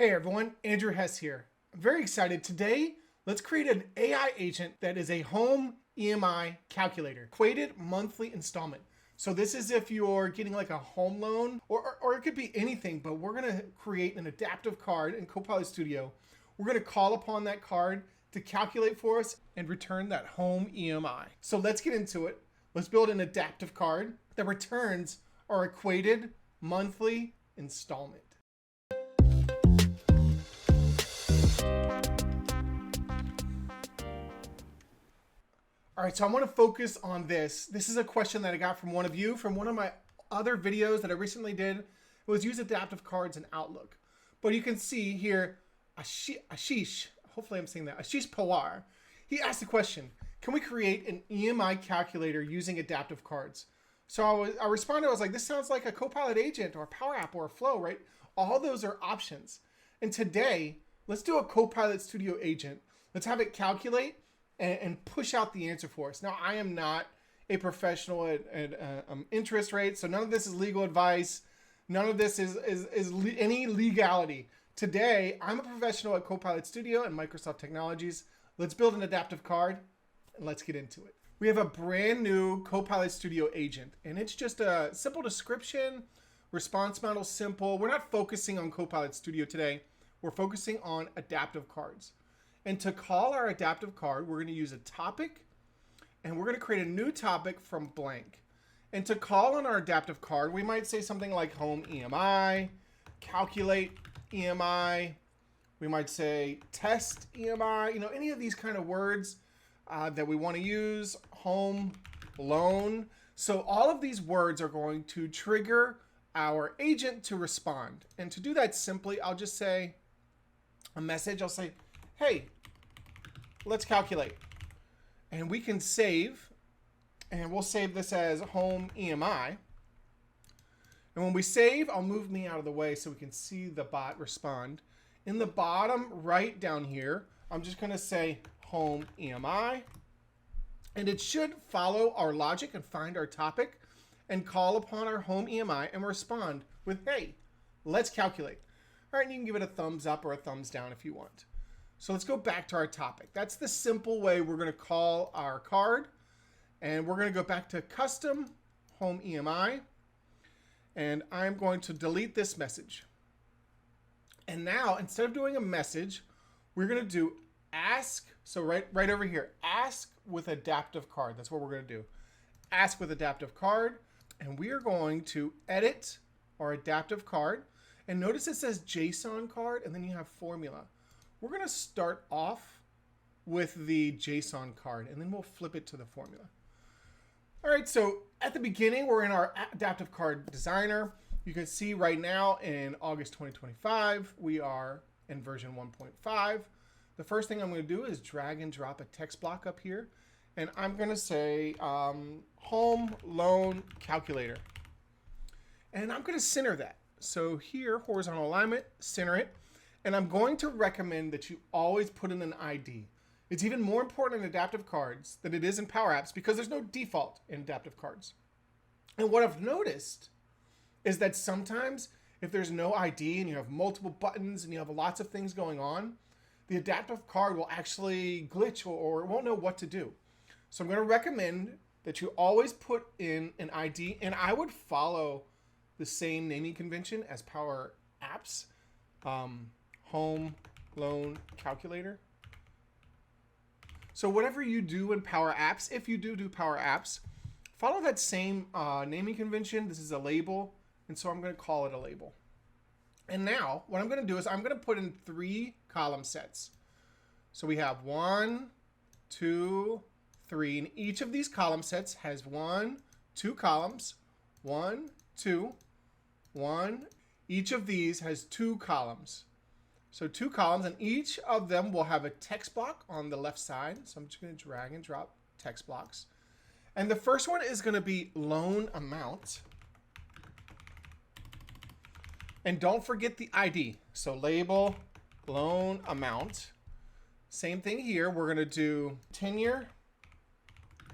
Hey everyone, Andrew Hess here. I'm very excited. Today, let's create an AI agent that is a home EMI calculator, equated monthly installment. So this is if you're getting like a home loan or it could be anything, but we're gonna create an adaptive card in Copilot Studio. We're gonna call upon that card to calculate for us and return that home EMI. So let's get into it. Let's build an adaptive card that returns our equated monthly installment. All right, so I want to focus on this. This is a question that I got from one of you, from one of my other videos that I recently did. It was use adaptive cards in Outlook. But you can see here, Ashish, hopefully I'm saying that, Ashish Pawar, he asked the question, can we create an EMI calculator using adaptive cards? So I responded, I was like, this sounds like a Copilot Agent or a Power App or a Flow, right? All those are options. And today, let's do a Copilot Studio Agent. Let's have it calculate and push out the answer for us. Now, I am not a professional at interest rates, so none of this is legal advice. None of this is any legality. Today, I'm a professional at Copilot Studio and Microsoft Technologies. Let's build an adaptive card, and let's get into it. We have a brand new Copilot Studio Agent, and it's just a simple description, response model simple. We're not focusing on Copilot Studio today. We're focusing on adaptive cards. And to call our adaptive card, we're going to use a topic, and we're going to create a new topic from blank. And to call on our adaptive card, we might say something like home EMI, calculate EMI. We might say test EMI, any of these kind of words that we want to use, home loan. So all of these words are going to trigger our agent to respond. And to do that simply, I'll just say a message. I'll say, hey, let's calculate. And we can save, and we'll save this as home EMI. And when we save, I'll move me out of the way so we can see the bot respond. In the bottom right down here, I'm just gonna say home EMI. And it should follow our logic and find our topic and call upon our home EMI and respond with, hey, let's calculate. All right, and you can give it a thumbs up or a thumbs down if you want. So let's go back to our topic. That's the simple way we're going to call our card. And we're going to go back to custom home EMI. And I'm going to delete this message. And now, instead of doing a message, we're going to do ask. So right over here, ask with adaptive card. That's what we're going to do. Ask with adaptive card. And we are going to edit our adaptive card. And notice it says JSON card, and then you have formula. We're going to start off with the JSON card, and then we'll flip it to the formula. All right, so at the beginning, we're in our adaptive card designer. You can see right now in August 2025, we are in version 1.5. The first thing I'm going to do is drag and drop a text block up here, and I'm going to say home loan calculator. And I'm going to center that. So here, horizontal alignment, center it. And I'm going to recommend that you always put in an ID. It's even more important in adaptive cards than it is in Power Apps because there's no default in adaptive cards. And what I've noticed is that sometimes if there's no ID and you have multiple buttons and you have lots of things going on, the adaptive card will actually glitch or it won't know what to do. So I'm going to recommend that you always put in an ID, and I would follow the same naming convention as Power Apps. Home loan calculator. So whatever you do in Power Apps, if you do Power Apps, follow that same naming convention. This is a label, and so I'm going to call it a label. And now what I'm going to do is I'm going to put in 3 column sets. So we have 1, 2, 3, and each of these column sets has 1, 2 columns, 1, 2, 1. Each of these has 2 columns. So 2 columns, and each of them will have a text block on the left side. So I'm just going to drag and drop text blocks. And the first one is going to be loan amount. And don't forget the ID. So label loan amount. Same thing here. We're going to do tenure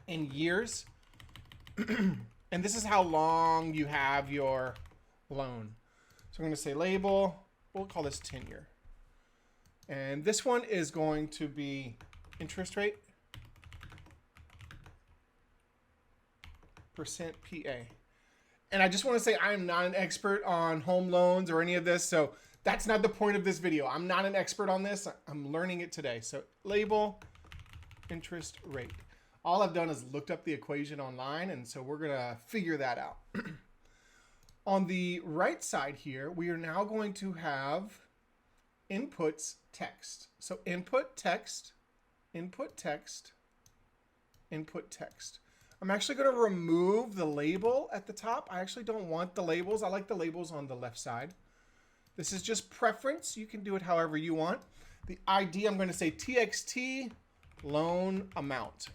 in years. And this is how long you have your loan. So I'm going to say label, we'll call this tenure. And this one is going to be interest rate, percent PA. And I just want to say I am not an expert on home loans or any of this, so that's not the point of this video. I'm not an expert on this. I'm learning it today. So label interest rate. All I've done is looked up the equation online, and so we're going to figure that out. On the right side here, we are now going to have inputs text. So input text, input text, input text. I'm actually going to remove the label at the top. I actually don't want the labels. I like the labels on the left side. This is just preference. You can do it however you want. The ID, I'm going to say TXT loan amount,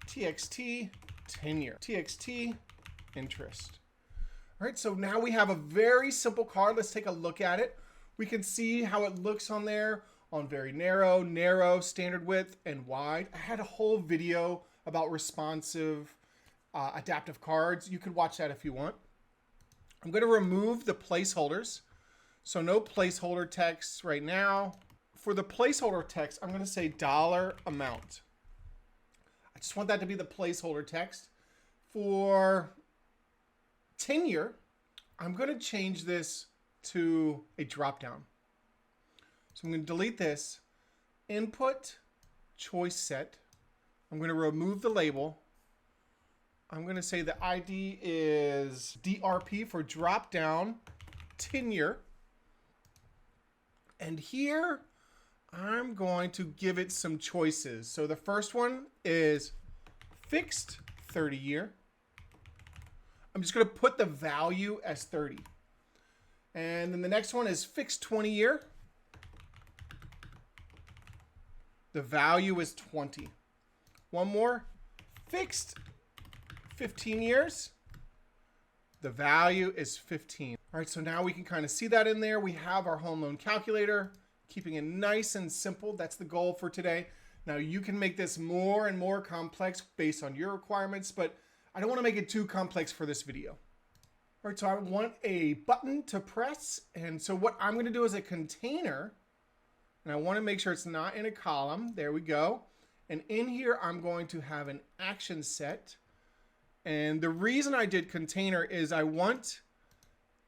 TXT tenure, TXT interest. All right, so now we have a very simple card. Let's take a look at it. We can see how it looks on there on very narrow, narrow, standard width, and wide. I had a whole video about responsive adaptive cards. You could watch that if you want. I'm going to remove the placeholders. So no placeholder text right now. For the placeholder text, I'm going to say dollar amount. I just want that to be the placeholder text. For tenure, I'm going to change this to a dropdown. So I'm going to delete this. Input choice set. I'm going to remove the label. I'm going to say the ID is DRP for dropdown tenure. And here I'm going to give it some choices. So the first one is fixed 30 year. I'm just going to put the value as 30. And then the next one is fixed 20 year. The value is 20. One more, fixed 15 years. The value is 15. All right, so now we can kind of see that in there. We have our home loan calculator, keeping it nice and simple. That's the goal for today. Now you can make this more and more complex based on your requirements, but I don't want to make it too complex for this video. All right, so I want a button to press. And so what I'm going to do is a container, and I want to make sure it's not in a column. There we go. And in here, I'm going to have an action set. And the reason I did container is I want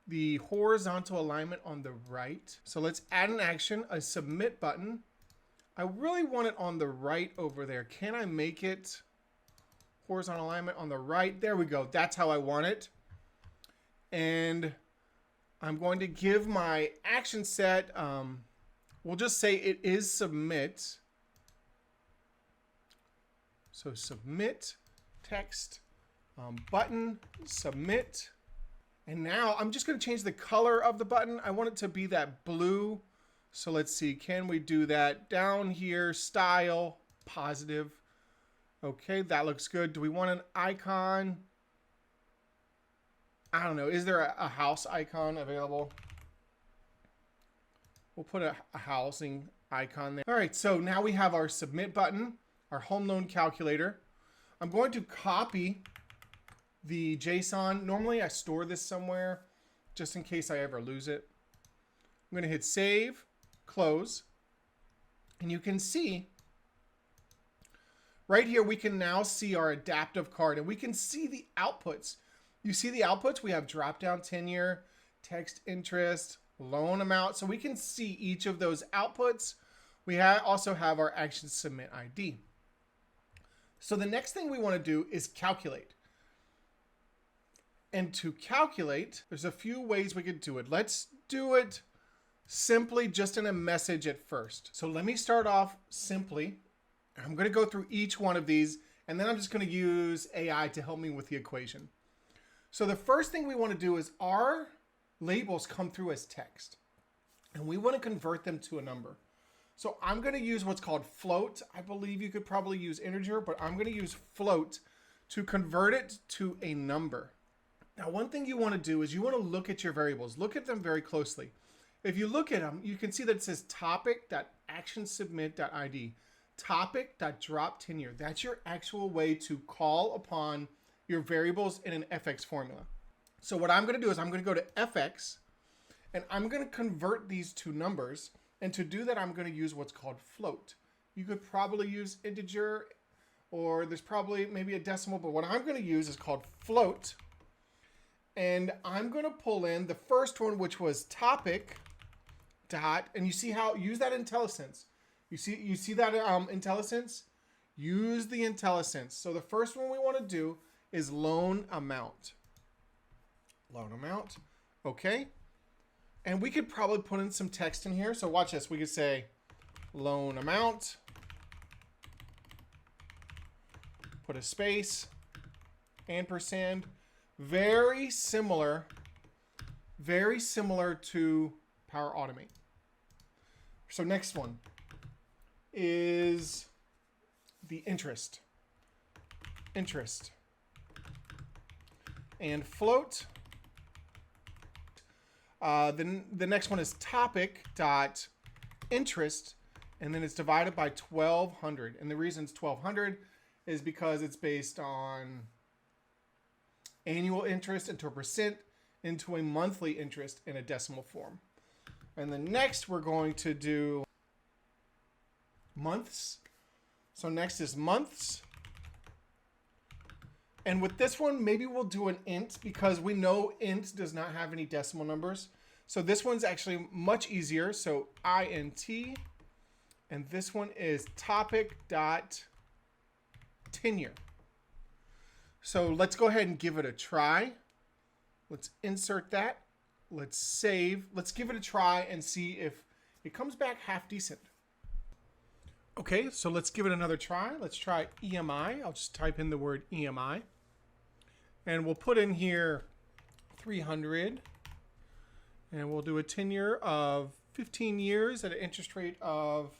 the horizontal alignment on the right. So let's add an action, a submit button. I really want it on the right over there. Can I make it horizontal alignment on the right? There we go. That's how I want it. And I'm going to give my action set, we'll just say it is submit. So submit text, button, submit. And now I'm just going to change the color of the button. I want it to be that blue. So let's see, can we do that down here? Style, positive. Okay, that looks good. Do we want an icon? I don't know. Is there a house icon available? We'll put a housing icon there. All right, so now we have our submit button, our home loan calculator. I'm going to copy the JSON. Normally I store this somewhere just in case I ever lose it. I'm going to hit save, close, and you can see right here we can now see our adaptive card and we can see the outputs. You see the outputs? We have drop down tenure, text interest, loan amount. So we can see each of those outputs. We also have our action submit ID. So the next thing we want to do is calculate. And to calculate, there's a few ways we could do it. Let's do it simply just in a message at first. So let me start off simply. I'm going to go through each one of these, and then I'm just going to use AI to help me with the equation. So the first thing we want to do is our labels come through as text, and we want to convert them to a number. So I'm going to use what's called float. I believe you could probably use integer, but I'm going to use float to convert it to a number. Now, one thing you want to do is you want to look at your variables. Look at them very closely. If you look at them, you can see that it says topic.actionsubmit.id, topic.dropTenure. That's your actual way to call upon your variables in an FX formula. So what I'm going to do is I'm going to go to FX, and I'm going to convert these two numbers. And to do that, I'm going to use what's called float. You could probably use integer, or there's probably maybe a decimal, but what I'm going to use is called float. And I'm going to pull in the first one, which was topic dot, and you see how, use that IntelliSense. You see that IntelliSense? Use the IntelliSense. So the first one we want to do is loan amount. Loan amount. Okay. And we could probably put in some text in here. So watch this. We could say loan amount. Put a space. Ampersand. Very similar to Power Automate. So next one is the interest. And float. Then the next one is Topic.txtInterest, and then it's divided by 1200. And the reason it's 1200 is because it's based on annual interest into a percent into a monthly interest in a decimal form. And then next we're going to do months. So next is months. And with this one, maybe we'll do an int because we know int does not have any decimal numbers. So this one's actually much easier. So int, and this one is topic.tenure. So let's go ahead and give it a try. Let's insert that. Let's save. Let's give it a try and see if it comes back half decent. Okay, so let's give it another try. Let's try EMI. I'll just type in the word EMI. And we'll put in here 300. And we'll do a tenure of 15 years at an interest rate of,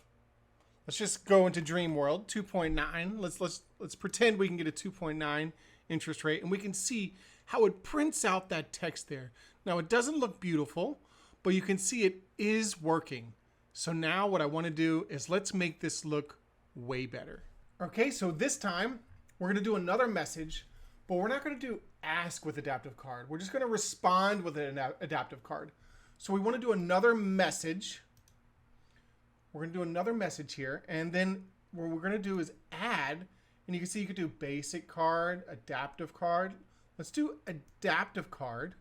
let's just go into dream world, 2.9. Let's pretend we can get a 2.9 interest rate, and we can see how it prints out that text there. Now it doesn't look beautiful, but you can see it is working. So now what I want to do is let's make this look way better. Okay, so this time we're going to do another message, but we're not going to do ask with adaptive card. We're just going to respond with an adaptive card. So we want to do another message. We're going to do another message here, and then what we're going to do is add, and you can see you could do basic card, adaptive card. Let's do adaptive card.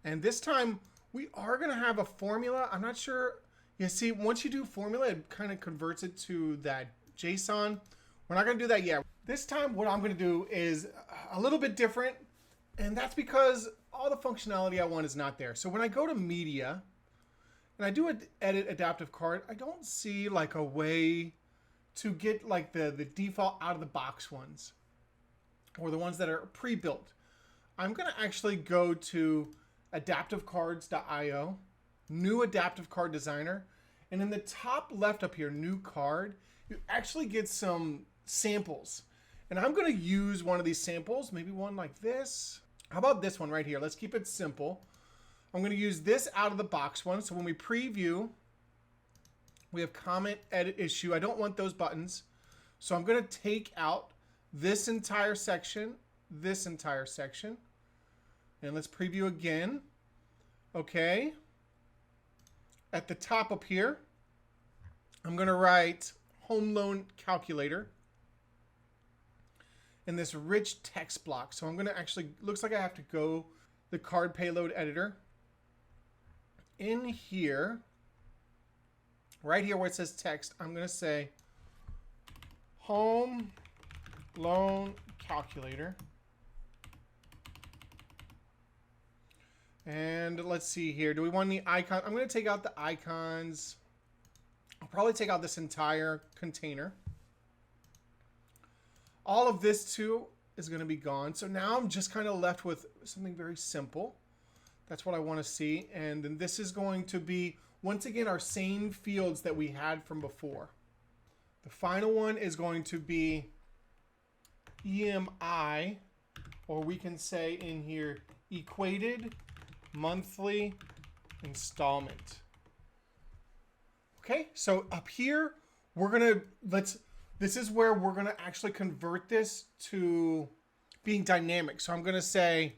And this time we are going to have a formula. I'm not sure. You see, once you do formula, it kind of converts it to that JSON. We're not going to do that yet. This time what I'm going to do is a little bit different, and that's because all the functionality I want is not there. So when I go to media and I do edit adaptive card, I don't see like a way to get like the default out of the box ones or the ones that are pre-built. I'm going to actually go to adaptivecards.io, new adaptive card designer, and in the top left up here, new card, you actually get some samples. And I'm going to use one of these samples, maybe one like this. How about this one right here? Let's keep it simple. I'm going to use this out of the box one. So when we preview, we have comment, edit, issue. I don't want those buttons. So I'm going to take out this entire section, and let's preview again. Okay. At the top up here, I'm going to write home loan calculator in this rich text block. So I'm going to actually, looks like I have to go the card payload editor. In here, right here where it says text, I'm going to say home loan calculator. And let's see here. Do we want the icon? I'm going to take out the icons. I'll probably take out this entire container. All of this too is going to be gone. So now I'm just kind of left with something very simple. That's what I want to see. And then this is going to be, once again, our same fields that we had from before. The final one is going to be EMI, or we can say in here, equated monthly installment. Okay, so up here, we're going to, this is where we're going to actually convert this to being dynamic. So I'm going to say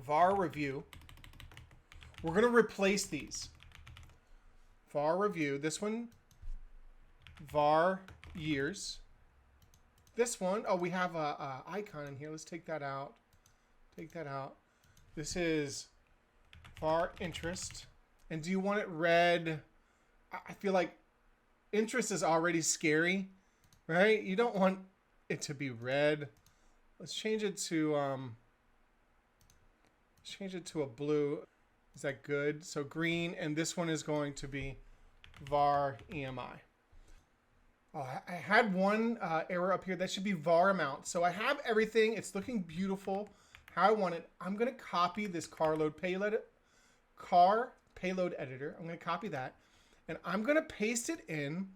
var review. We're going to replace these. var review. This one, var years. This one, oh, we have a icon in here. Let's take that out. Take that out. This is var interest. And do you want it red? I feel like interest is already scary, right? You don't want it to be red. Let's change it to a blue. Is that good? So green, and this one is going to be var EMI. Oh, I had one error up here. That should be var amount. So I have everything. It's looking beautiful how I want it. I'm going to copy this car payload editor. I'm going to copy that, and I'm going to paste it in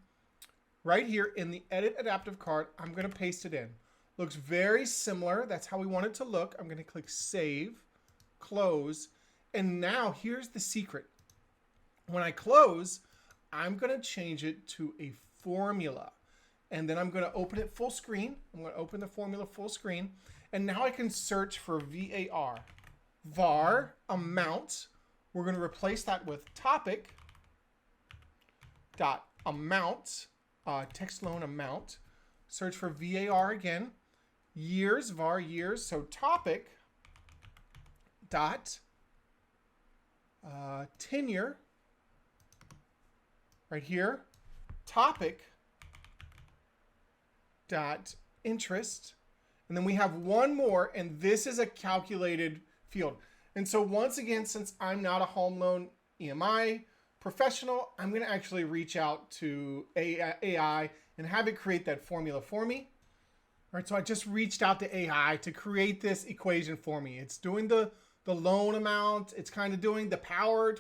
right here in the edit adaptive card. I'm going to paste it in. Looks very similar. That's how we want it to look. I'm going to click save, close, and now here's the secret. When I close, I'm going to change it to a formula, and then I'm going to open it full screen. I'm going to open the formula full screen, and now I can search for var amount. We're going to replace that with Topic.txtLoanAmount, text loan amount. Search for var again. Years, var years. So Topic dot tenure right here. Topic dot interest, and then we have one more, and this is a calculated field. And so once again, since I'm not a home loan EMI professional, I'm going to actually reach out to AI and have it create that formula for me. All right, so I just reached out to AI to create this equation for me. It's doing the loan amount. It's kind of doing the power.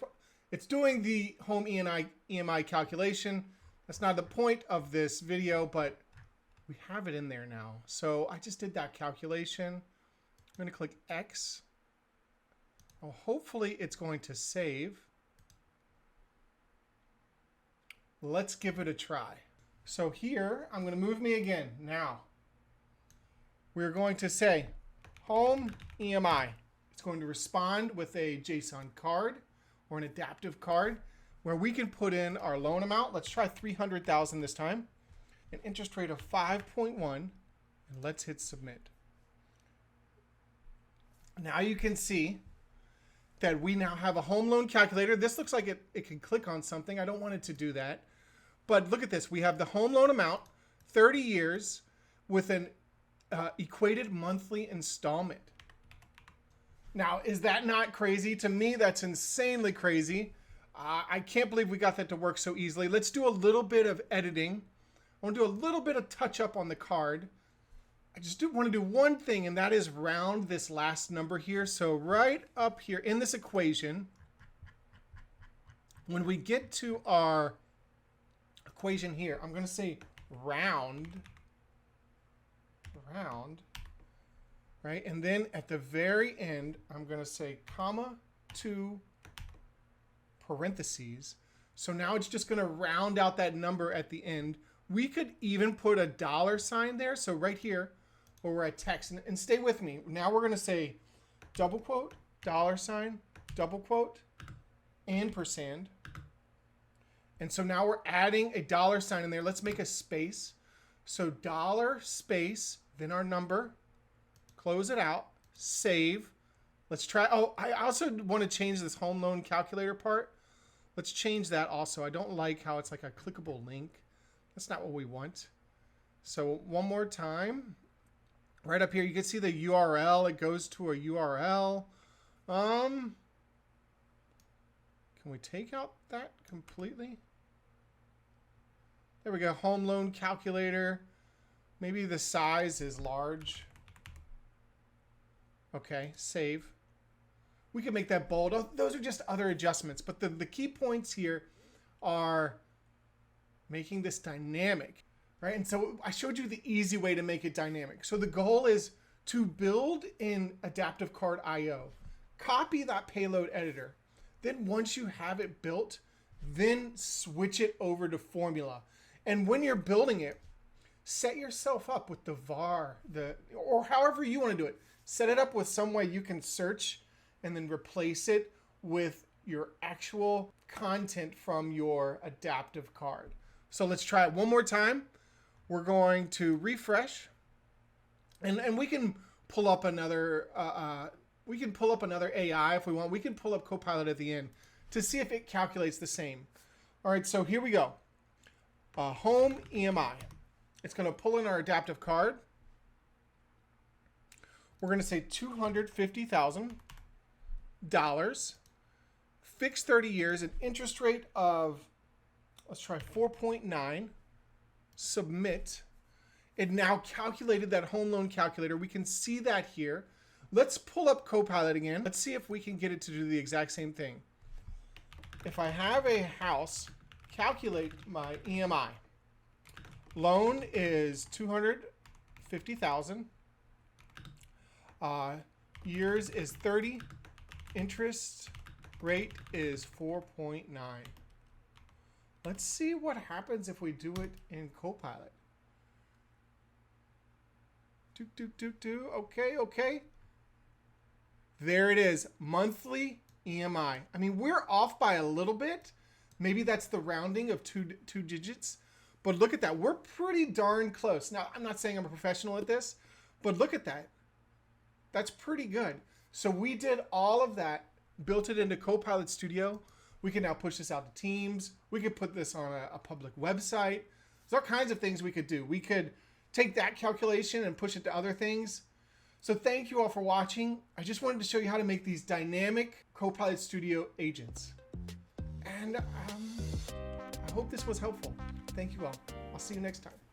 It's doing the home EMI calculation. That's not the point of this video, but we have it in there now. So I just did that calculation. I'm going to click X. Oh, hopefully it's going to save. Let's give it a try. So here, I'm going to move me again. Now, we're going to say home EMI. It's going to respond with a JSON card or an adaptive card where we can put in our loan amount. Let's try 300,000 this time. An interest rate of 5.1, and let's hit submit. Now you can see that we now have a home loan calculator. This looks like it can click on something. I don't want it to do that. But look at this. We have the home loan amount, 30 years, with an equated monthly installment. Now, is that not crazy? To me, that's insanely crazy. I can't believe we got that to work so easily. Let's do a little bit of editing. I want to do a little bit of touch up on the card. I just want to do one thing, and that is round this last number here. So right up here in this equation, when we get to our equation here, I'm going to say round, right? And then at the very end, I'm going to say comma 2 parentheses. So now it's just going to round out that number at the end. We could even put a $sign there. So right here, where we're at text, and stay with me. Now we're going to say double quote, $sign, double quote, ampersand. And so now we're adding a $sign in there. Let's make a space. So $, then our number, close it out, save. Let's try. Oh, I also want to change this home loan calculator part. Let's change that also. I don't like how it's like a clickable link. That's not what we want. So one more time. Right up here, you can see the URL. It goes to a URL. Can we take out that completely? There we go. Home loan calculator. Maybe the size is large. Okay, save. We can make that bold. Oh, those are just other adjustments. But the key points here are making this dynamic, right? And so I showed you the easy way to make it dynamic. So the goal is to build in Adaptive Card IO, copy that payload editor. Then once you have it built, then switch it over to formula. And when you're building it, set yourself up with the var, or however you want to do it. Set it up with some way you can search and then replace it with your actual content from your adaptive card. So let's try it one more time. We're going to refresh, and we can pull up another AI if we want. We can pull up Copilot at the end to see if it calculates the same. All right, so here we go. Home EMI. It's going to pull in our adaptive card. We're going to say $250,000, fixed 30 years, an interest rate of, let's try 4.9, submit. It now calculated that home loan calculator. We can see that here. Let's pull up Copilot again. Let's see if we can get it to do the exact same thing. If I have a house, calculate my EMI. Loan is $250,000. Years is 30. Interest rate is 4.9. Let's see what happens if we do it in Copilot. Okay. There it is, monthly EMI. I mean, we're off by a little bit. Maybe that's the rounding of two digits. But look at that. We're pretty darn close. Now, I'm not saying I'm a professional at this, but look at that. That's pretty good. So we did all of that, built it into Copilot Studio. We can now push this out to teams. We could put this on a public website. There's all kinds of things we could do. We could take that calculation and push it to other things. So thank you all for watching. I just wanted to show you how to make these dynamic Copilot Studio agents. And I hope this was helpful. Thank you all. I'll see you next time.